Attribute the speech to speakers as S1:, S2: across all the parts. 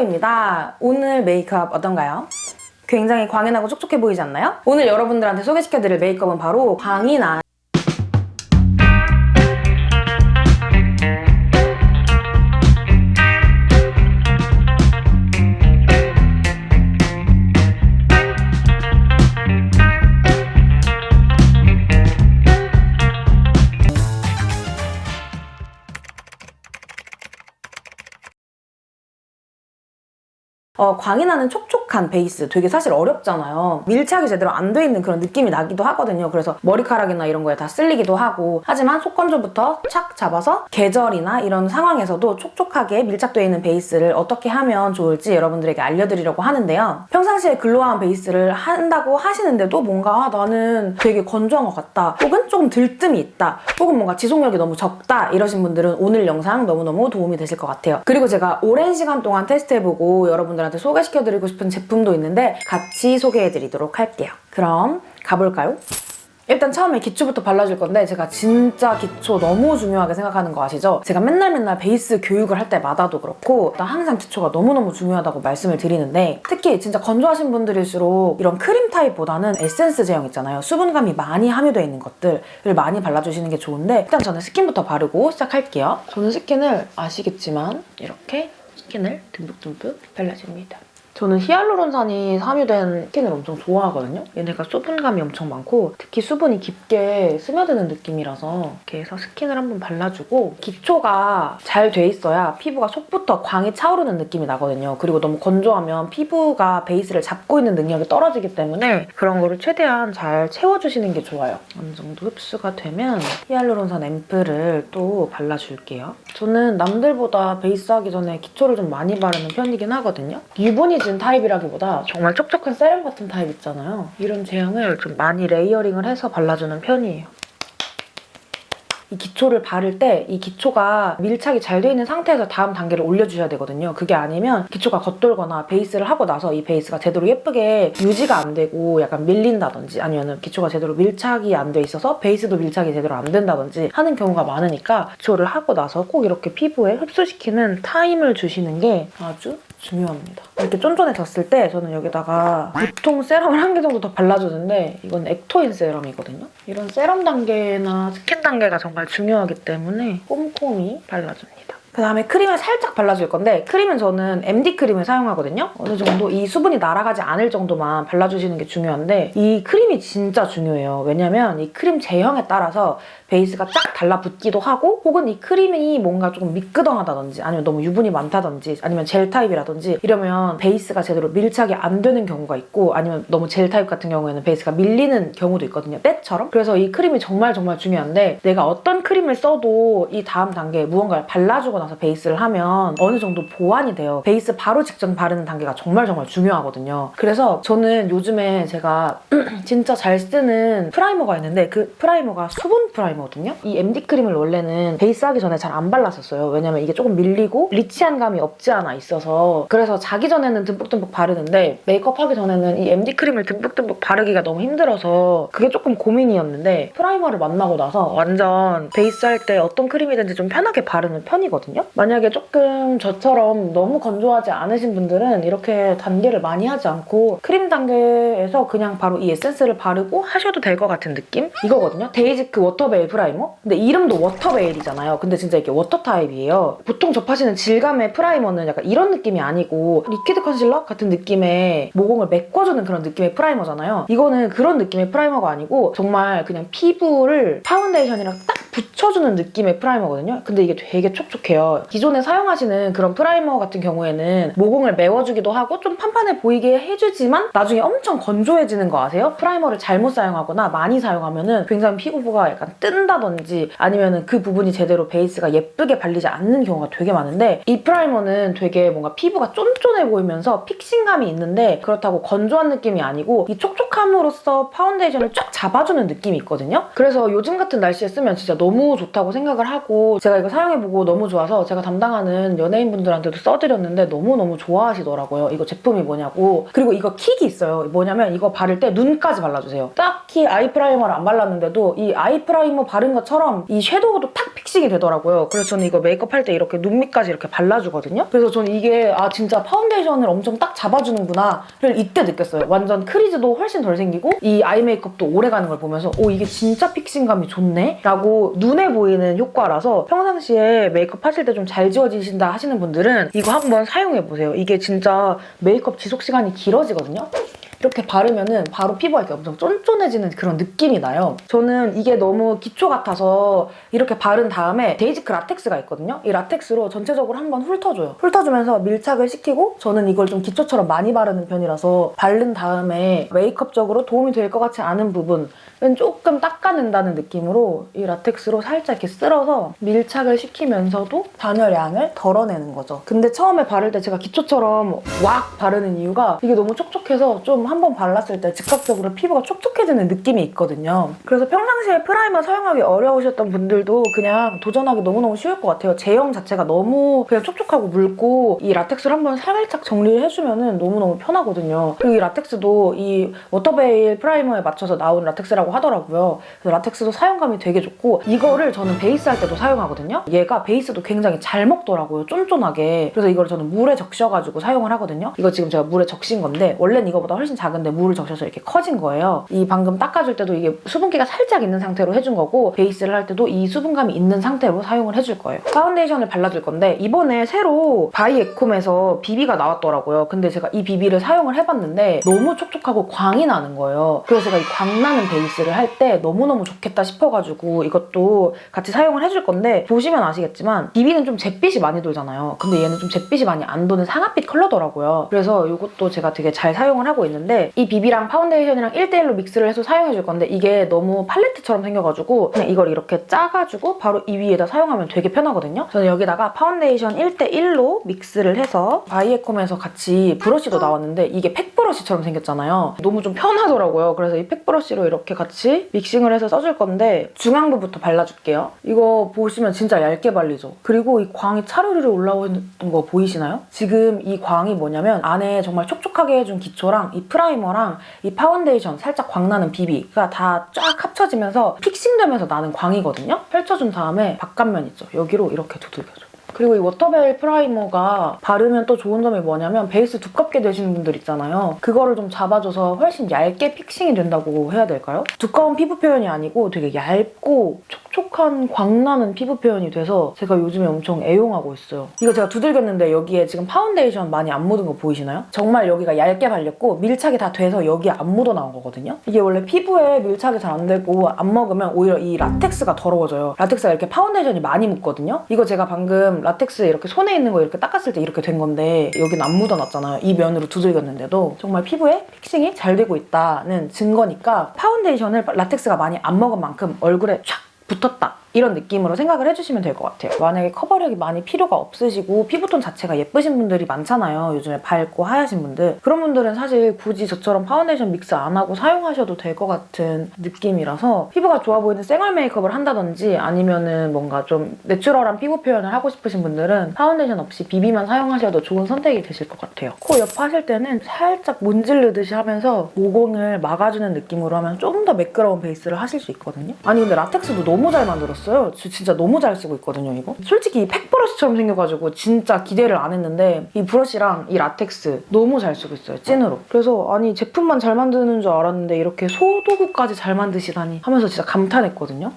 S1: 안녕입니다. 오늘 메이크업 어떤가요? 굉장히 광연하고 촉촉해 보이지 않나요? 오늘 여러분들한테 소개시켜드릴 메이크업은 바로 광이나 광이 나는 촉촉한 베이스 되게 사실 어렵잖아요. 밀착이 제대로 안 돼 있는 그런 느낌이 나기도 하거든요. 그래서 머리카락이나 이런 거에 다 쓸리기도 하고 하지만 속건조부터 착 잡아서 계절이나 이런 상황에서도 촉촉하게 밀착되어 있는 베이스를 어떻게 하면 좋을지 여러분들에게 알려드리려고 하는데요. 평상시에 글로우한 베이스를 한다고 하시는데도 뭔가 나는 되게 건조한 것 같다 혹은 조금 들뜸이 있다 혹은 뭔가 지속력이 너무 적다 이러신 분들은 오늘 영상 너무너무 도움이 되실 것 같아요. 그리고 제가 오랜 시간 동안 테스트해보고 여러분들한테 소개시켜드리고 싶은 제품도 있는데 같이 소개해드리도록 할게요. 그럼 가볼까요? 일단 처음에 기초부터 발라줄 건데 제가 진짜 기초 너무 중요하게 생각하는 거 아시죠? 제가 맨날 베이스 교육을 할 때마다도 그렇고 일단 항상 기초가 너무너무 중요하다고 말씀을 드리는데 특히 진짜 건조하신 분들일수록 이런 크림 타입보다는 에센스 제형 있잖아요. 수분감이 많이 함유되어 있는 것들을 많이 발라주시는 게 좋은데 일단 저는 스킨부터 바르고 시작할게요. 저는 스킨을 아시겠지만 이렇게 스킨을 듬뿍듬뿍 발라줍니다. 저는 히알루론산이 함유된 스킨을 엄청 좋아하거든요. 얘네가 수분감이 엄청 많고 특히 수분이 깊게 스며드는 느낌이라서 이렇게 해서 스킨을 한번 발라주고 기초가 잘 돼 있어야 피부가 속부터 광이 차오르는 느낌이 나거든요. 그리고 너무 건조하면 피부가 베이스를 잡고 있는 능력이 떨어지기 때문에 그런 거를 최대한 잘 채워주시는 게 좋아요. 어느 정도 흡수가 되면 히알루론산 앰플을 또 발라줄게요. 저는 남들보다 베이스 하기 전에 기초를 좀 많이 바르는 편이긴 하거든요. 유분이진 타입이라기보다 정말 촉촉한 세럼 같은 타입 있잖아요. 이런 제형을 좀 많이 레이어링을 해서 발라주는 편이에요. 이 기초를 바를 때 이 기초가 밀착이 잘 돼 있는 상태에서 다음 단계를 올려주셔야 되거든요. 그게 아니면 기초가 겉돌거나 베이스를 하고 나서 이 베이스가 제대로 예쁘게 유지가 안 되고 약간 밀린다든지 아니면 기초가 제대로 밀착이 안 돼 있어서 베이스도 밀착이 제대로 안 된다든지 하는 경우가 많으니까 기초를 하고 나서 꼭 이렇게 피부에 흡수시키는 타임을 주시는 게 아주 중요합니다. 이렇게 쫀쫀해졌을 때 저는 여기다가 보통 세럼을 한 개 정도 더 발라주는데 이건 액토인 세럼이거든요. 이런 세럼 단계나 스킨 단계가 정말 중요하기 때문에 꼼꼼히 발라줍니다. 그 다음에 크림을 살짝 발라줄 건데 크림은 저는 MD 크림을 사용하거든요. 어느 정도 이 수분이 날아가지 않을 정도만 발라주시는 게 중요한데 이 크림이 진짜 중요해요. 왜냐면 이 크림 제형에 따라서 베이스가 쫙 달라붙기도 하고 혹은 이 크림이 뭔가 조금 미끄덩하다든지 아니면 너무 유분이 많다든지 아니면 젤 타입이라든지 이러면 베이스가 제대로 밀착이 안 되는 경우가 있고 아니면 너무 젤 타입 같은 경우에는 베이스가 밀리는 경우도 있거든요. 때처럼. 그래서 이 크림이 정말 중요한데 내가 어떤 크림을 써도 이 다음 단계에 무언가를 발라주고 나서 베이스를 하면 어느 정도 보완이 돼요. 베이스 바로 직전 바르는 단계가 정말 중요하거든요. 그래서 저는 요즘에 제가 진짜 잘 쓰는 프라이머가 있는데 그 프라이머가 수분 프라이머거든요. 이 MD 크림을 원래는 베이스 하기 전에 잘 안 발랐었어요. 왜냐면 이게 조금 밀리고 리치한 감이 없지 않아 있어서 그래서 자기 전에는 듬뿍듬뿍 바르는데 메이크업 하기 전에는 이 MD 크림을 듬뿍듬뿍 바르기가 너무 힘들어서 그게 조금 고민이었는데 프라이머를 만나고 나서 완전 베이스 할 때 어떤 크림이든지 좀 편하게 바르는 편이거든요. 만약에 조금 저처럼 너무 건조하지 않으신 분들은 이렇게 단계를 많이 하지 않고 크림 단계에서 그냥 바로 이 에센스를 바르고 하셔도 될 것 같은 느낌? 이거거든요. 데이지크 워터베일 프라이머? 근데 이름도 워터베일이잖아요. 근데 진짜 이게 워터 타입이에요. 보통 접하시는 질감의 프라이머는 약간 이런 느낌이 아니고 리퀴드 컨실러 같은 느낌의 모공을 메꿔주는 그런 느낌의 프라이머잖아요. 이거는 그런 느낌의 프라이머가 아니고 정말 그냥 피부를 파운데이션이랑 딱 붙여주는 느낌의 프라이머거든요. 근데 이게 되게 촉촉해요. 기존에 사용하시는 그런 프라이머 같은 경우에는 모공을 메워주기도 하고 좀 판판해 보이게 해주지만 나중에 엄청 건조해지는 거 아세요? 프라이머를 잘못 사용하거나 많이 사용하면은 굉장히 피부가 약간 뜬다든지 아니면은 그 부분이 제대로 베이스가 예쁘게 발리지 않는 경우가 되게 많은데 이 프라이머는 되게 뭔가 피부가 쫀쫀해 보이면서 픽싱감이 있는데 그렇다고 건조한 느낌이 아니고 이 촉촉함으로써 파운데이션을 쫙 잡아주는 느낌이 있거든요. 그래서 요즘 같은 날씨에 쓰면 진짜 너무 좋다고 생각을 하고 제가 이거 사용해보고 너무 좋아서 효과라서 제가 담당하는 연예인분들한테도 써드렸는데 너무너무 좋아하시더라고요. 이거 제품이 뭐냐고. 그리고 이거 킥이 있어요. 뭐냐면 이거 바를 때 눈까지 발라주세요. 딱히 아이 프라이머를 안 발랐는데도 이 아이 프라이머 바른 것처럼 이 섀도우도 탁 픽싱이 되더라고요. 그래서 저는 이거 메이크업 할 때 이렇게 눈 밑까지 이렇게 발라주거든요. 그래서 저는 이게 진짜 파운데이션을 엄청 딱 잡아주는구나를 이때 느꼈어요. 완전 크리즈도 훨씬 덜 생기고 이 아이 메이크업도 오래가는 걸 보면서 이게 진짜 픽싱감이 좋네? 라고 눈에 보이는 효과라서 평상시에 메이크업 하실 때 좀 잘 지워지신다 하시는 분들은 이거 한번 사용해보세요. 이게 진짜 메이크업 지속 시간이 길어지거든요. 이렇게 바르면은 바로 피부가 이렇게 엄청 쫀쫀해지는 그런 느낌이 나요. 저는 이게 너무 기초 같아서 이렇게 바른 다음에 데이지크 라텍스가 있거든요. 이 라텍스로 전체적으로 한번 훑어줘요. 훑어주면서 밀착을 시키고 저는 이걸 좀 기초처럼 많이 바르는 편이라서 바른 다음에 메이크업적으로 도움이 될 것 같지 않은 부분은 조금 닦아낸다는 느낌으로 이 라텍스로 살짝 이렇게 쓸어서 밀착을 시키면서도 단열량을 덜어내는 거죠. 근데 처음에 바를 때 제가 기초처럼 왁 바르는 이유가 이게 너무 촉촉해서 좀 한 번 발랐을 때 즉각적으로 피부가 촉촉해지는 느낌이 있거든요. 그래서 평상시에 프라이머 사용하기 어려우셨던 분들도 그냥 도전하기 너무너무 쉬울 것 같아요. 제형 자체가 너무 그냥 촉촉하고 묽고 이 라텍스를 한번 살짝 정리를 해주면 너무너무 편하거든요. 그리고 이 라텍스도 이 워터베일 프라이머에 맞춰서 나온 라텍스라고 하더라고요. 그래서 라텍스도 사용감이 되게 좋고 이거를 저는 베이스 할 때도 사용하거든요. 얘가 베이스도 굉장히 잘 먹더라고요. 쫀쫀하게. 그래서 이걸 저는 물에 적셔가지고 사용을 하거든요. 이거 지금 제가 물에 적신 건데 원래는 이거보다 훨씬 작은데 물을 적셔서 이렇게 커진 거예요. 이 방금 닦아줄 때도 이게 수분기가 살짝 있는 상태로 해준 거고 베이스를 할 때도 이 수분감이 있는 상태로 사용을 해줄 거예요. 파운데이션을 발라줄 건데 이번에 새로 바이에콤에서 비비가 나왔더라고요. 근데 제가 이 비비를 사용을 해봤는데 너무 촉촉하고 광이 나는 거예요. 그래서 제가 이 광나는 베이스를 할 때 너무너무 좋겠다 싶어가지고 이것도 같이 사용을 해줄 건데 보시면 아시겠지만 비비는 좀 잿빛이 많이 돌잖아요. 근데 얘는 좀 잿빛이 많이 안 도는 상아빛 컬러더라고요. 그래서 이것도 제가 되게 잘 사용을 하고 있는데 이 비비랑 파운데이션이랑 1대1로 믹스를 해서 사용해줄 건데 이게 너무 팔레트처럼 생겨가지고 그냥 이걸 이렇게 짜가지고 바로 이 위에다 사용하면 되게 편하거든요. 저는 여기다가 파운데이션 1대1로 믹스를 해서 바이에콤에서 같이 브러쉬도 나왔는데 이게 팩 브러쉬처럼 생겼잖아요. 너무 좀 편하더라고요. 그래서 이 팩 브러쉬로 이렇게 같이 믹싱을 해서 써줄 건데 중앙부부터 발라줄게요. 이거 보시면 진짜 얇게 발리죠? 그리고 이 광이 차르르르 올라오는 거 보이시나요? 지금 이 광이 뭐냐면 안에 정말 촉촉하게 해준 기초랑 이 프라이머랑 이 파운데이션 살짝 광나는 비비가 다 쫙 합쳐지면서 픽싱되면서 나는 광이거든요? 펼쳐준 다음에 바깥면 있죠? 여기로 이렇게 두들겨줘. 그리고 이 워터베일 프라이머가 바르면 또 좋은 점이 뭐냐면 베이스 두껍게 되시는 분들 있잖아요. 그거를 좀 잡아줘서 훨씬 얇게 픽싱이 된다고 해야 될까요? 두꺼운 피부 표현이 아니고 되게 얇고 촉촉한 광나는 피부 표현이 돼서 제가 요즘에 엄청 애용하고 있어요. 이거 제가 두들겼는데 여기에 지금 파운데이션 많이 안 묻은 거 보이시나요? 정말 여기가 얇게 발렸고 밀착이 다 돼서 여기에 안 묻어 나온 거거든요. 이게 원래 피부에 밀착이 잘 안 되고 안 먹으면 오히려 이 라텍스가 더러워져요. 라텍스가 이렇게 파운데이션이 많이 묻거든요. 이거 제가 방금 라텍스 이렇게 손에 있는 거 이렇게 닦았을 때 이렇게 된 건데 여긴 안 묻어났잖아요. 이 면으로 두들겼는데도 정말 피부에 픽싱이 잘 되고 있다는 증거니까 파운데이션을 라텍스가 많이 안 먹은 만큼 얼굴에 촥 붙었다. 이런 느낌으로 생각을 해주시면 될 것 같아요. 만약에 커버력이 많이 필요가 없으시고 피부톤 자체가 예쁘신 분들이 많잖아요. 요즘에 밝고 하얗신 분들. 그런 분들은 사실 굳이 저처럼 파운데이션 믹스 안 하고 사용하셔도 될 것 같은 느낌이라서 피부가 좋아 보이는 생얼 메이크업을 한다든지 아니면은 뭔가 좀 내추럴한 피부 표현을 하고 싶으신 분들은 파운데이션 없이 비비만 사용하셔도 좋은 선택이 되실 것 같아요. 코 옆 하실 때는 살짝 문지르듯이 하면서 모공을 막아주는 느낌으로 하면 좀 더 매끄러운 베이스를 하실 수 있거든요. 아니 근데 라텍스도 너무 잘 만들었어요. 진짜 너무 잘 쓰고 있거든요, 이거. 솔직히 이 팩 브러쉬처럼 생겨가지고 진짜 기대를 안 했는데 이 브러쉬랑 이 라텍스 너무 잘 쓰고 있어요, 찐으로. 그래서 아니 제품만 잘 만드는 줄 알았는데 이렇게 소도구까지 잘 만드시다니 하면서 진짜 감탄했거든요.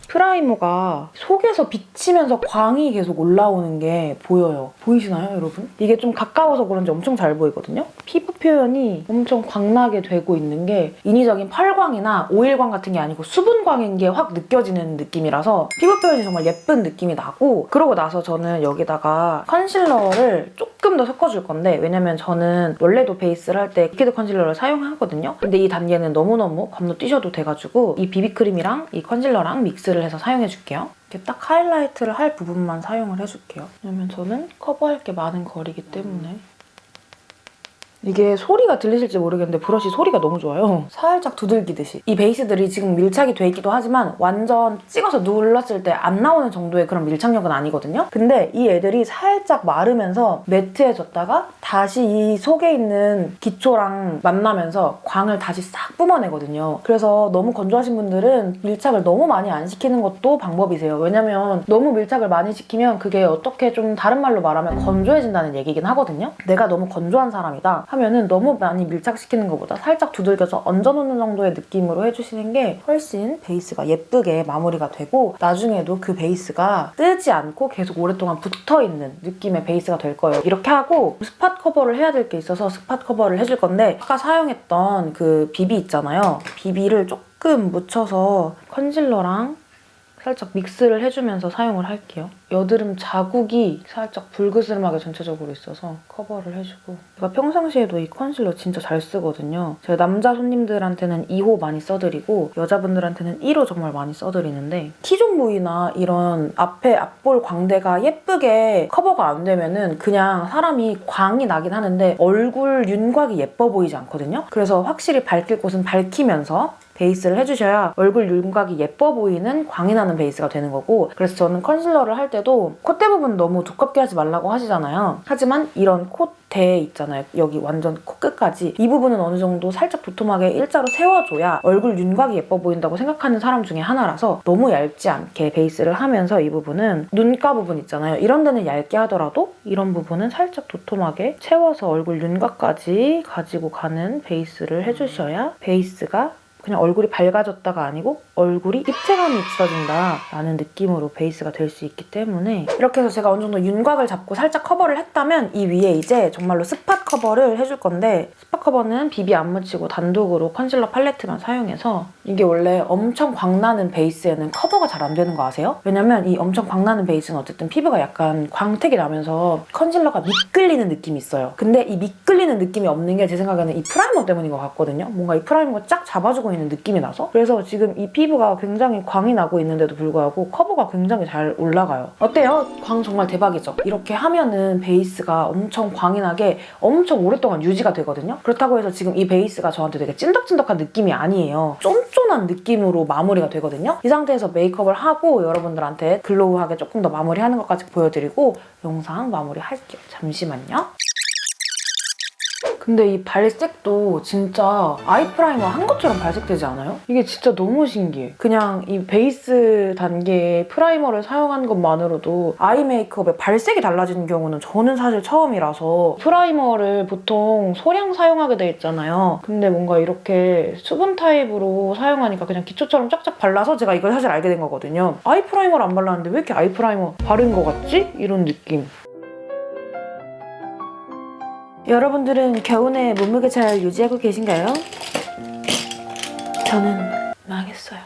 S1: 프라이머가 속에서 비치면서 광이 계속 올라오는 게 보여요. 보이시나요, 여러분? 이게 좀 가까워서 그런지 엄청 잘 보이거든요? 피부 표현이 엄청 광나게 되고 있는 게 인위적인 펄광이나 오일광 같은 게 아니고 수분광인 게 확 느껴지는 느낌이라서 피부 표현이 정말 예쁜 느낌이 나고 그러고 나서 저는 여기다가 컨실러를 조금 더 섞어줄 건데 왜냐면 저는 원래도 베이스를 할 때 리퀴드 컨실러를 사용하거든요. 근데 이 단계는 너무너무 건너뛰셔도 돼가지고 이 비비크림이랑 이 컨실러랑 믹스를 해서 사용해줄게요. 이렇게 딱 하이라이트를 할 부분만 사용을 해줄게요. 왜냐면 저는 커버할 게 많은 거리기 때문에. 이게 소리가 들리실지 모르겠는데 브러쉬 소리가 너무 좋아요. 살짝 두들기듯이. 이 베이스들이 지금 밀착이 돼 있기도 하지만 완전 찍어서 눌렀을 때 안 나오는 정도의 그런 밀착력은 아니거든요. 근데 이 애들이 살짝 마르면서 매트해졌다가 다시 이 속에 있는 기초랑 만나면서 광을 다시 싹 뿜어내거든요. 그래서 너무 건조하신 분들은 밀착을 너무 많이 안 시키는 것도 방법이세요. 왜냐면 너무 밀착을 많이 시키면 그게 어떻게 좀 다른 말로 말하면 건조해진다는 얘기긴 하거든요. 내가 너무 건조한 사람이다 하면은 너무 많이 밀착시키는 것보다 살짝 두들겨서 얹어놓는 정도의 느낌으로 해주시는 게 훨씬 베이스가 예쁘게 마무리가 되고 나중에도 그 베이스가 뜨지 않고 계속 오랫동안 붙어있는 느낌의 베이스가 될 거예요. 이렇게 하고 스팟 커버를 해야 될 게 있어서 스팟 커버를 해줄 건데 아까 사용했던 그 비비 있잖아요. 비비를 조금 묻혀서 컨실러랑 살짝 믹스를 해주면서 사용을 할게요. 여드름 자국이 살짝 불그스름하게 전체적으로 있어서 커버를 해주고 제가 평상시에도 이 컨실러 진짜 잘 쓰거든요. 제가 남자 손님들한테는 2호 많이 써드리고 여자분들한테는 1호 정말 많이 써드리는데 T존 부위나 이런 앞에 앞볼 광대가 예쁘게 커버가 안 되면은 그냥 사람이 광이 나긴 하는데 얼굴 윤곽이 예뻐 보이지 않거든요. 그래서 확실히 밝힐 곳은 밝히면서 베이스를 해주셔야 얼굴 윤곽이 예뻐 보이는 광이 나는 베이스가 되는 거고 그래서 저는 컨실러를 할 때도 콧대 부분 너무 두껍게 하지 말라고 하시잖아요. 하지만 이런 콧대 있잖아요. 여기 완전 코끝까지 이 부분은 어느 정도 살짝 도톰하게 일자로 세워줘야 얼굴 윤곽이 예뻐 보인다고 생각하는 사람 중에 하나라서 너무 얇지 않게 베이스를 하면서 이 부분은 눈가 부분 있잖아요. 이런 데는 얇게 하더라도 이런 부분은 살짝 도톰하게 채워서 얼굴 윤곽까지 가지고 가는 베이스를 해주셔야 베이스가 그냥 얼굴이 밝아졌다가 아니고 얼굴이 입체감이 있어진다 라는 느낌으로 베이스가 될 수 있기 때문에 이렇게 해서 제가 어느 정도 윤곽을 잡고 살짝 커버를 했다면 이 위에 이제 정말로 스팟 커버를 해줄 건데 스팟 커버는 비비 안 묻히고 단독으로 컨실러 팔레트만 사용해서 이게 원래 엄청 광나는 베이스에는 커버가 잘 안 되는 거 아세요? 왜냐면 이 엄청 광나는 베이스는 어쨌든 피부가 약간 광택이 나면서 컨실러가 미끌리는 느낌이 있어요. 근데 이 미끌리는 느낌이 없는 게 제 생각에는 이 프라이머 때문인 것 같거든요. 뭔가 이 프라이머가 쫙 잡아주고 있는 느낌이 나서 그래서 지금 이 피부가 굉장히 광이 나고 있는데도 불구하고 커버가 굉장히 잘 올라가요. 어때요? 광 정말 대박이죠? 이렇게 하면은 베이스가 엄청 광이 나게 엄청 오랫동안 유지가 되거든요. 그렇다고 해서 지금 이 베이스가 저한테 되게 찐덕찐덕한 느낌이 아니에요. 쫀쫀한 느낌으로 마무리가 되거든요. 이 상태에서 메이크업을 하고 여러분들한테 글로우하게 조금 더 마무리하는 것까지 보여드리고 영상 마무리할게요. 잠시만요. 근데 이 발색도 진짜 아이 프라이머 한 것처럼 발색되지 않아요? 이게 진짜 너무 신기해. 그냥 이 베이스 단계의 프라이머를 사용한 것만으로도 아이 메이크업의 발색이 달라지는 경우는 저는 사실 처음이라서 프라이머를 보통 소량 사용하게 돼 있잖아요. 근데 뭔가 이렇게 수분 타입으로 사용하니까 그냥 기초처럼 쫙쫙 발라서 제가 이걸 사실 알게 된 거거든요. 아이 프라이머를 안 발랐는데 왜 이렇게 아이 프라이머 바른 거 같지? 이런 느낌. 여러분들은 겨우내 몸무게 잘 유지하고 계신가요? 저는 망했어요.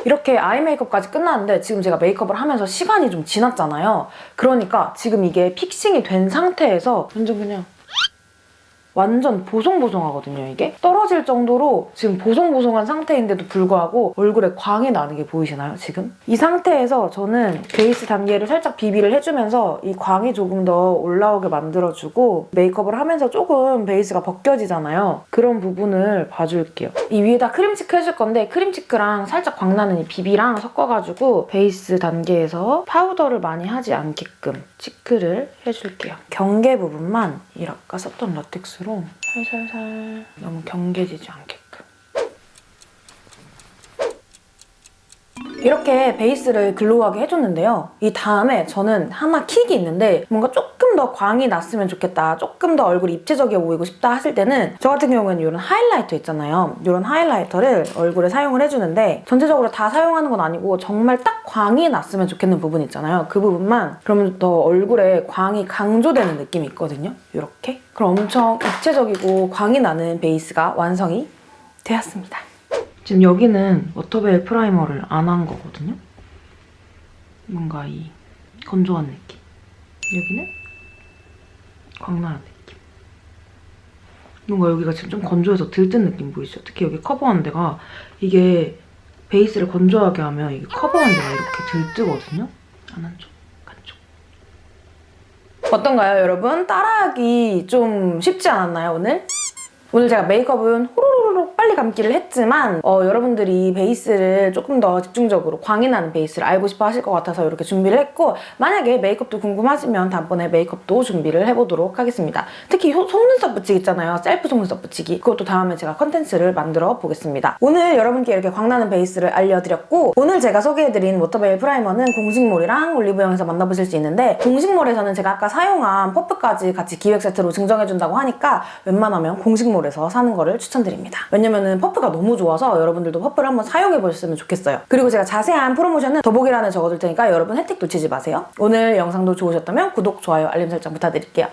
S1: 이렇게 아이 메이크업까지 끝났는데 지금 제가 메이크업을 하면서 시간이 좀 지났잖아요. 그러니까 지금 이게 픽싱이 된 상태에서 완전 보송보송하거든요, 이게? 떨어질 정도로 지금 보송보송한 상태인데도 불구하고 얼굴에 광이 나는 게 보이시나요, 지금? 이 상태에서 저는 베이스 단계를 살짝 비비를 해주면서 이 광이 조금 더 올라오게 만들어주고 메이크업을 하면서 조금 베이스가 벗겨지잖아요. 그런 부분을 봐줄게요. 이 위에다 크림치크 해줄 건데 크림치크랑 살짝 광나는 이 비비랑 섞어가지고 베이스 단계에서 파우더를 많이 하지 않게끔 치크를 해줄게요. 경계 부분만 이 아까 썼던 라텍스로 살살살 너무 경계지지 않게끔 이렇게 베이스를 글로우하게 해줬는데요. 이 다음에 저는 하나 킥이 있는데 뭔가 조금 더 광이 났으면 좋겠다, 조금 더 얼굴이 입체적이어 보이고 싶다 하실 때는 저 같은 경우에는 이런 하이라이터 있잖아요. 이런 하이라이터를 얼굴에 사용을 해주는데 전체적으로 다 사용하는 건 아니고 정말 딱 광이 났으면 좋겠는 부분 있잖아요. 그 부분만 그러면 더 얼굴에 광이 강조되는 느낌이 있거든요. 이렇게. 그럼 엄청 입체적이고 광이 나는 베이스가 완성이 되었습니다. 지금 여기는 워터벨 프라이머를 안 한 거거든요. 뭔가 이 건조한 느낌. 여기는 광나는 느낌. 뭔가 여기가 지금 좀 건조해서 들뜬 느낌 보이시죠? 특히 여기 커버한 데가 이게 베이스를 건조하게 하면 이게 커버한 데가 이렇게 들뜨거든요. 안 한쪽, 한쪽. 어떤가요, 여러분? 따라하기 좀 쉽지 않았나요, 오늘? 오늘 제가 메이크업은 호로로록 빨리 감기를 했지만 여러분들이 베이스를 조금 더 집중적으로 광이 나는 베이스를 알고 싶어 하실 것 같아서 이렇게 준비를 했고, 만약에 메이크업도 궁금하시면 다음번에 메이크업도 준비를 해보도록 하겠습니다. 특히 속눈썹 붙이기 있잖아요. 셀프 속눈썹 붙이기. 그것도 다음에 제가 컨텐츠를 만들어 보겠습니다. 오늘 여러분께 이렇게 광나는 베이스를 알려드렸고, 오늘 제가 소개해드린 워터베일 프라이머는 공식몰이랑 올리브영에서 만나보실 수 있는데, 공식몰에서는 제가 아까 사용한 퍼프까지 같이 기획 세트로 증정해준다고 하니까 웬만하면 공식몰 에서 사는 거를 추천드립니다. 왜냐면은 퍼프가 너무 좋아서 여러분들도 퍼프를 한번 사용해 보셨으면 좋겠어요. 그리고 제가 자세한 프로모션은 더보기란에 적어둘 테니까 여러분 혜택 놓치지 마세요. 오늘 영상도 좋으셨다면 구독, 좋아요, 알림 설정 부탁드릴게요.